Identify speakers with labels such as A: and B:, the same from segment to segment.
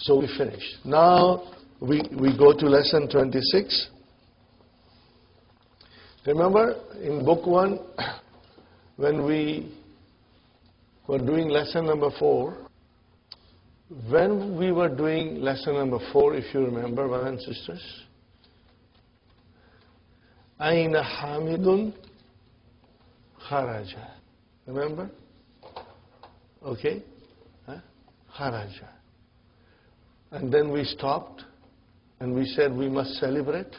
A: So we finished. Now we go to lesson 26. Remember in book 1, when we were doing lesson number 4, when we were doing lesson number 4, if you remember, brothers and sisters, Aina Hamidun Kharaja. Remember? Okay? Kharaja. And then we stopped and we said we must celebrate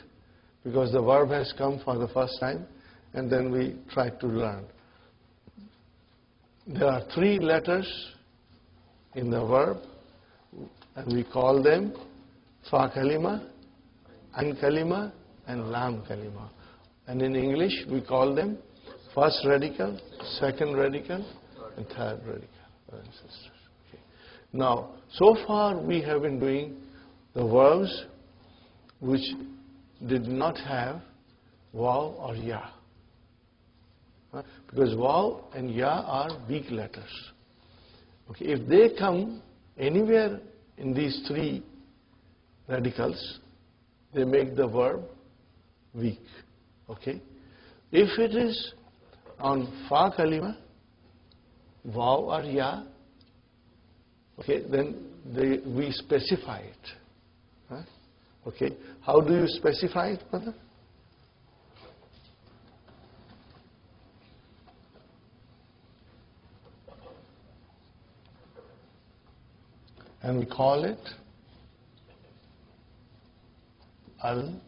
A: because the verb has come for the first time, and then we tried to learn. There are 3 letters in the verb, and we call them Fa Kalima, Ain Kalima, and Lam Kalima. And in English, we call them first radical, second radical, and third radical, brothers and sisters. Okay. Now, so far we have been doing the verbs which did not have waw or ya. Because waw and ya are weak letters. Okay. If they come anywhere in these 3 radicals, they make the verb weak. Okay. If it is on fa kalima, waw or ya, okay, then we specify it. Huh? Okay. How do you specify it, brother? And we call it al-misal.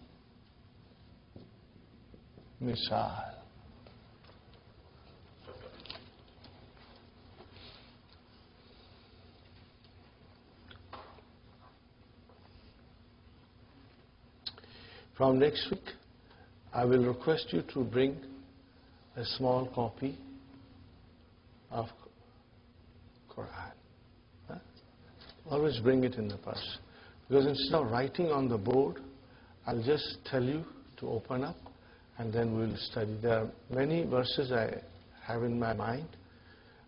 A: From next week, I will request you to bring a small copy of Quran. Always bring it in the purse. Because instead of writing on the board, I'll just tell you to open up and then we'll study. There are many verses I have in my mind.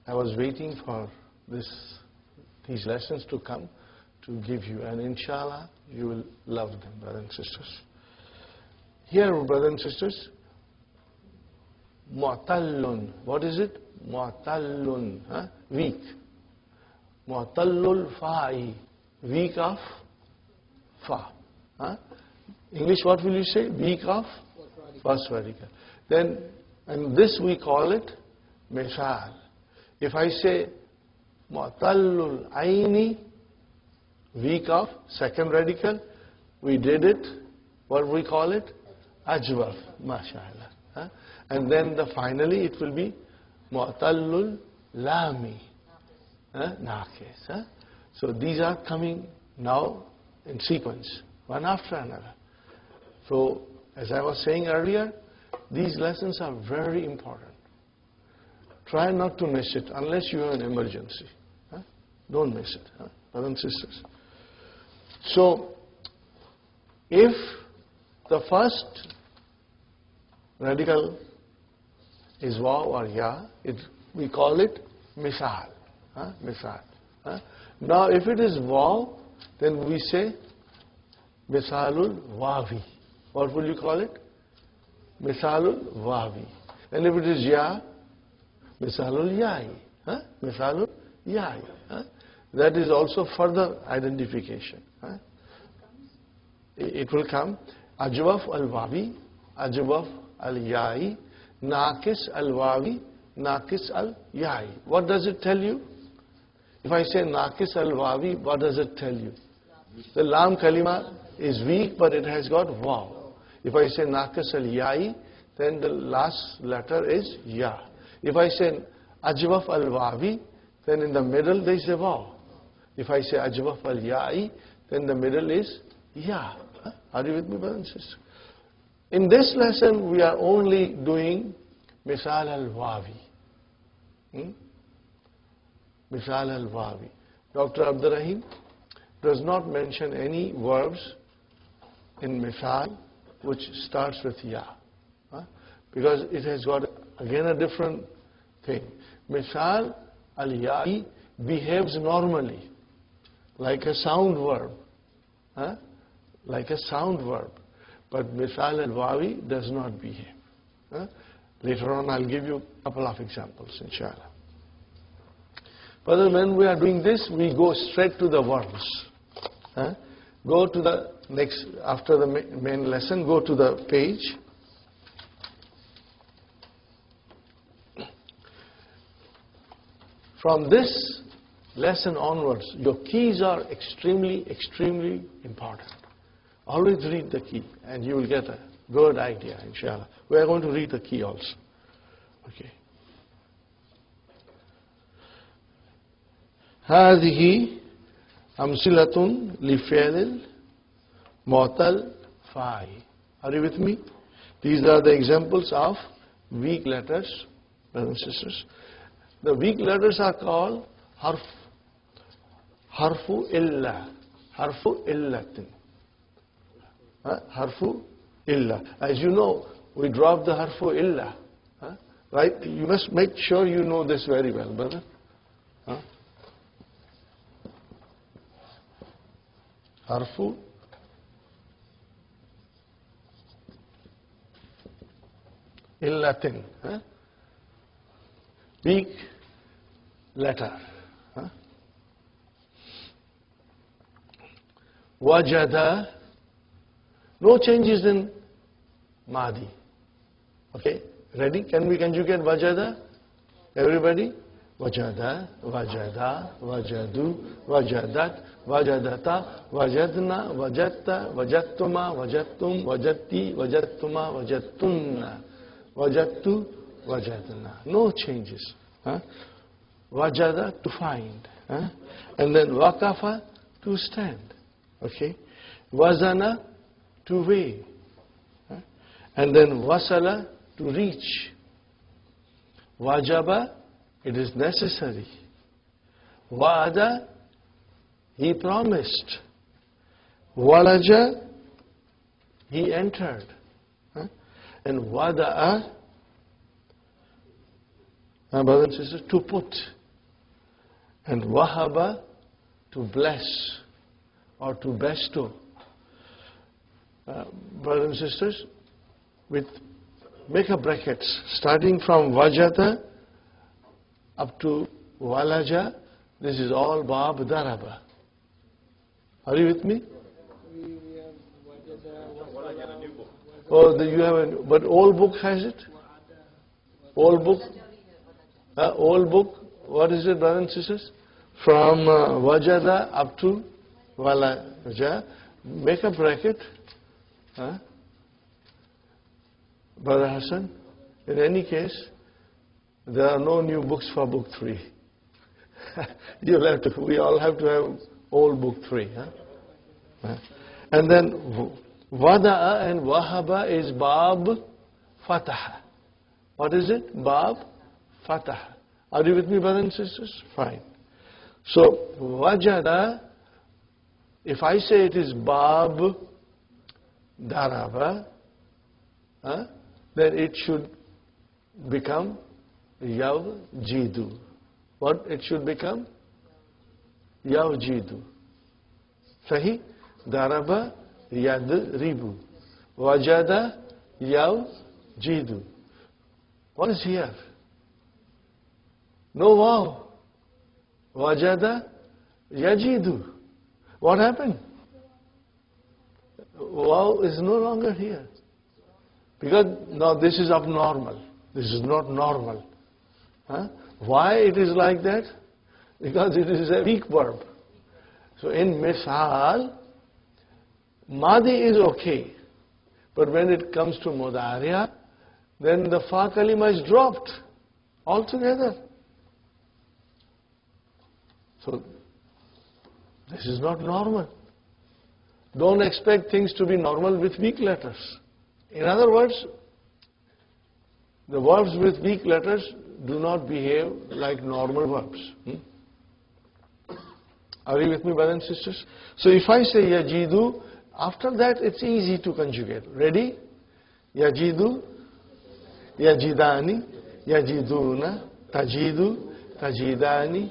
A: I was waiting for these lessons to come to give you, and inshallah you will love them, brothers and sisters. Here, brothers and sisters, mu'tallun. What is it? Mu'tallun. Weak. Mu'tallul fa'i. Weak of fa. English, what will you say? Weak of first radical. Then, and this we call it misal. If I say mu'tallul aini, weak of second radical, we did it. What we call it? Ajwaf, mashallah. And then finally it will be mu'tallul lami, naqis. So these are coming now in sequence, one after another. So as I was saying earlier, these lessons are very important. Try not to miss it unless you have an emergency. Don't miss it, brothers and sisters. So if the first radical is waw or ya, we call it misal. Misal. Now if it is waw, then we say misalul wawi. What will you call it? Misalul wawi. And if it is ya, misalul yai. Misalul yai. That is also further identification. It will come ajwaf al-wawi, ajwaf al-yai, naqis al-wawi, naqis al-yai. What does it tell you? If I say naqis al-wawi, what does it tell you? The lam kalima is weak, but it has got waw. If I say naqis al-yai, then the last letter is ya. If I say ajwaf al-wawi, then in the middle there is a waw. If I say ajwaf al-yai, then the middle is ya. Are you with me, brothers and sisters? In this lesson, we are only doing misal al-wawi. Misal al-wawi. Dr. Abdur Rahim does not mention any verbs in misal which starts with ya. Because it has got, again, a different thing. Misal al-ya'i behaves normally. like a sound verb. Huh? Like a sound verb. But misal al-wawi does not behave. Huh? Later on I'll give you a couple of examples, inshallah. But when we are doing this, we go straight to the verbs. Huh? Go to the next, after the main lesson, go to the page. From this lesson onwards, your keys are extremely, extremely important. Always read the key and you will get a good idea, inshallah. We are going to read the key also. Okay. هذه أمثلة لفعل معتل فاعل. Are you with me? These are the examples of weak letters, brothers and sisters. The weak letters are called harfu illa. Harfu illatin. Harfu illa. As you know, we drop the harfu illa. Right? You must make sure you know this very well, brother. Harfu illatin. Weak letter. Wajada. No changes in Madi. Okay? Ready? Can we conjugate wajada? Everybody? Wajada, wajada, wajadu, wajadat, wajadata, wajadna, wajatta, wajattuma, wajattum, wajatti, wajattuma, wajattunna, wajattu, wajadna. No changes. Wajada, to find. And then waqafa, to stand. Okay? Wazana, to weigh. And then wasala, to reach. Wajaba, it is necessary. Wa'ada, he promised. Walaja, he entered. And wada'a, brothers and sisters, to put. And wahaba, to bless or to bestow. Brothers and sisters, make a brackets starting from wajata up to walaja. This is all bab daraba. Are you with me? Oh, you have but old book has it? Old book? Old book, what is it, brothers and sisters? From wajada up to walaja. Make a bracket. Brother Hassan, in any case, there are no new books for book 3. We all have to have old book 3. And then wada'a and wahaba is bab fataha. What is it? Bab fataha. Are you with me, brothers and sisters? Fine. So wajada, if I say it is bab daraba, then it should become yawjidu. What it should become? Yawjidu. Sahi? Daraba yadribu. Wajada yawjidu. What is here? No waw. Wajada yajidu. What happened? Waw is no longer here. Because now this is abnormal. This is not normal. Why it is like that? Because it is a weak verb. So in misal, madi is okay. But when it comes to mudariya, then the fa kalima is dropped altogether. So this is not normal. Don't expect things to be normal with weak letters. In other words, the verbs with weak letters do not behave like normal verbs. Are you with me, brothers and sisters? So if I say yajidu, after that it's easy to conjugate. Ready? Yajidu, yajidani, yajiduna, tajidu, tajidani,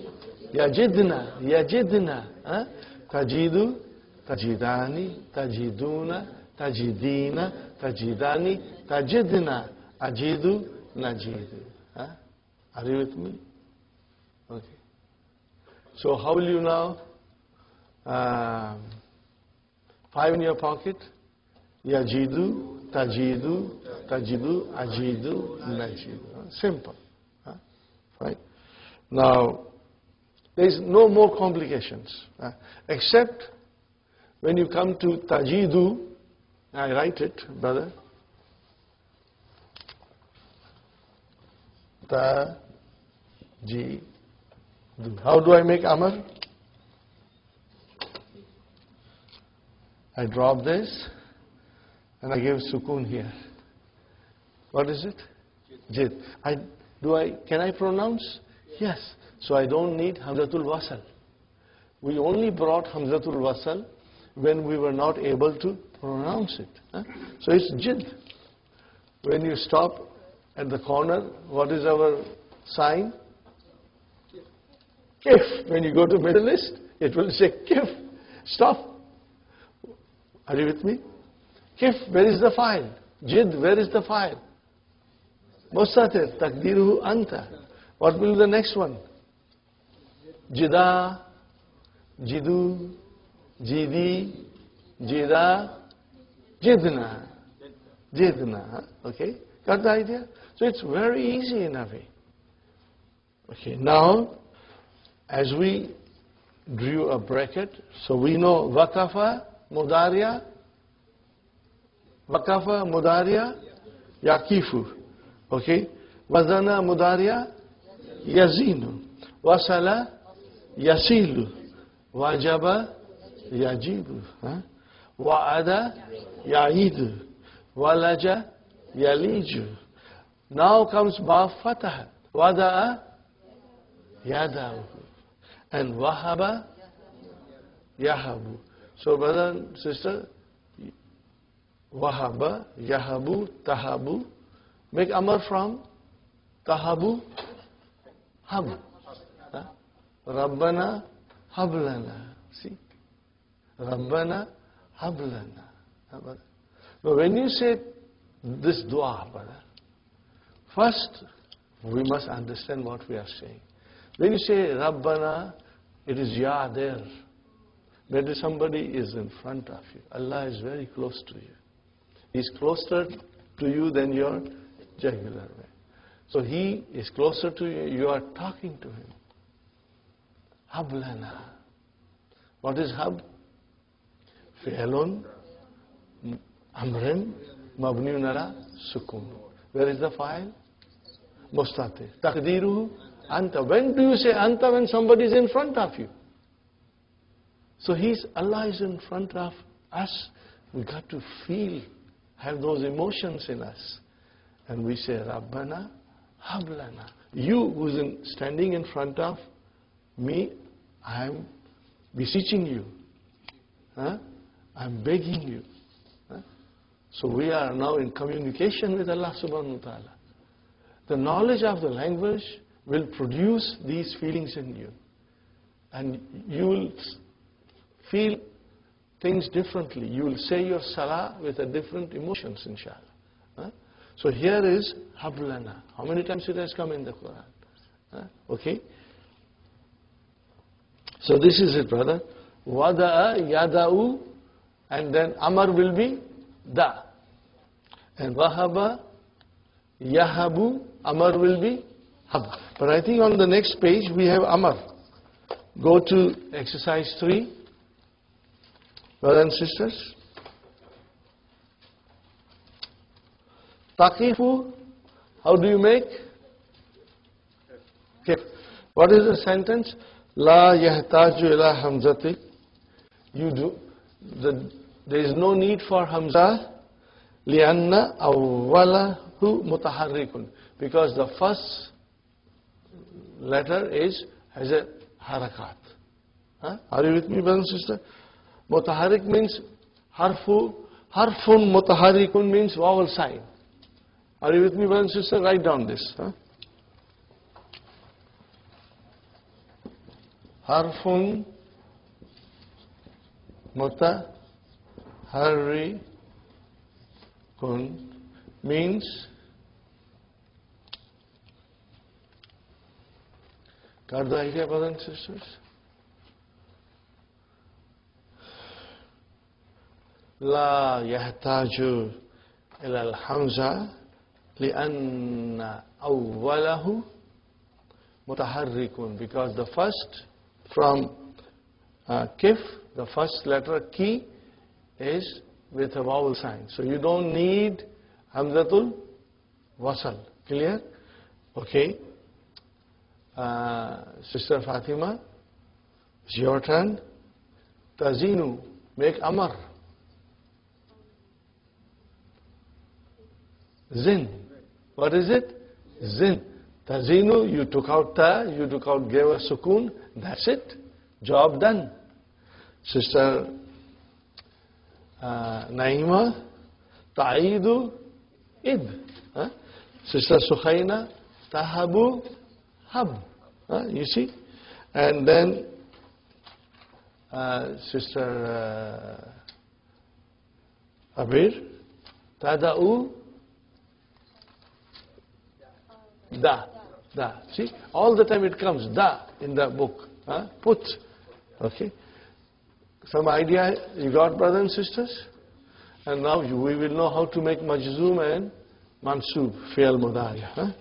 A: yajidna, yajidna. tajidu, tajidani, tajiduna, tajidina, tajidani, tajidna, ajidu, najidu. Huh? Are you with me? Okay. So how will you now? 5 in your pocket. Yajidu, tajidu, tajidu, ajidu, najidu. Simple. Huh? Right? Now, there is no more complications. Except when you come to tajidu, I write it, brother. Tajidu. How do I make amar? I drop this and I give sukun here. What is it? Jid. Can I pronounce? Yes. So I don't need Hamzatul Wasal. We only brought Hamzatul Wasal when we were not able to pronounce it. So it's Jid. When you stop at the corner, what is our sign? Kif. When you go to Middle East, it will say Kif. Stop. Are you with me? Kif, where is the file? Jid, where is the file? Mustatir, takdiruhu anta. What will be the next one? Jida, jidu, jidi, jida, jidna. Jidna. Okay? Got the idea? So it's very easy in a way. Okay, now, as we drew a bracket, so we know waqafa, mudariya, waqafa, mudariya, yaqifu. Okay? Wazana, mudariya, yazinu. Wasala, yasilu. Wajaba, yajibu. Wa'ada, ya'idu. Walaja, yaliju. Now comes ba fatah. Wada'a, yadahu. And wahaba, yahabu. So brother and sister, wahaba, yahabu, tahabu. Make amar from tahabu, hab. Rabbana, hablana. See? Rabbana, hablana. Now when you say this dua, brother, first we must understand what we are saying. When you say Rabbana, it is Ya there. Maybe somebody is in front of you. Allah is very close to you. He is closer to you than your jugular vein. So He is closer to you. You are talking to Him. Hablana. What is hab? Fi'lun, amrin, mabniun ala sukun. Where is the file? Mustatir. Taqdiruhu anta. When do you say anta? When somebody is in front of you. So Allah is in front of us. We got to feel, have those emotions in us. And we say, Rabbana, hablana. You who's standing in front of me, I am beseeching you. I'm begging you. So we are now in communication with Allah subhanahu wa ta'ala. The knowledge of the language will produce these feelings in you. And you will feel things differently. You will say your salah with a different emotions, inshallah. So here is hablana. How many times it has come in the Quran? Okay? So this is it, brother. Wada'a, yada'u, and then amar will be da. And wahaba, yahabu, amar will be hab. But I think on the next page we have amar. Go to exercise 3. Brothers and sisters. Taqifu, how do you make? Okay. What is the sentence? La yahtaju ila hamzati. You do. There is no need for hamza. Lianna awwalahu mutaharrikun. Because the first letter has a harakat. Are you with me, brother and sister? Mutaharrik means harfun mutaharrikun means vowel sign. Are you with me, brother and sister? Write down this. Harfun Mutaharrikun means got the idea, brothers and sisters? لا يحتاج إلى الحمزة لأن أوله متحرك, because the first from kif, the first letter ki is with a vowel sign. So you don't need hamzatul wasal. Clear? Okay. Sister Fatima, it's your turn. Tazinu, make amar. Zin. What is it? Zin. Tazinu, you took out ta, you took out, gave a sukun. That's it. Job done. Sister Naima, ta'idu id. Sister Sukhaina, tahabu hab. You see? And then Sister Abir, tada'u da. Da. See? All the time it comes da in the book. Put. Okay? Some idea you got, brothers and sisters? And now we will know how to make majzoom and mansoob, fi'al mudari.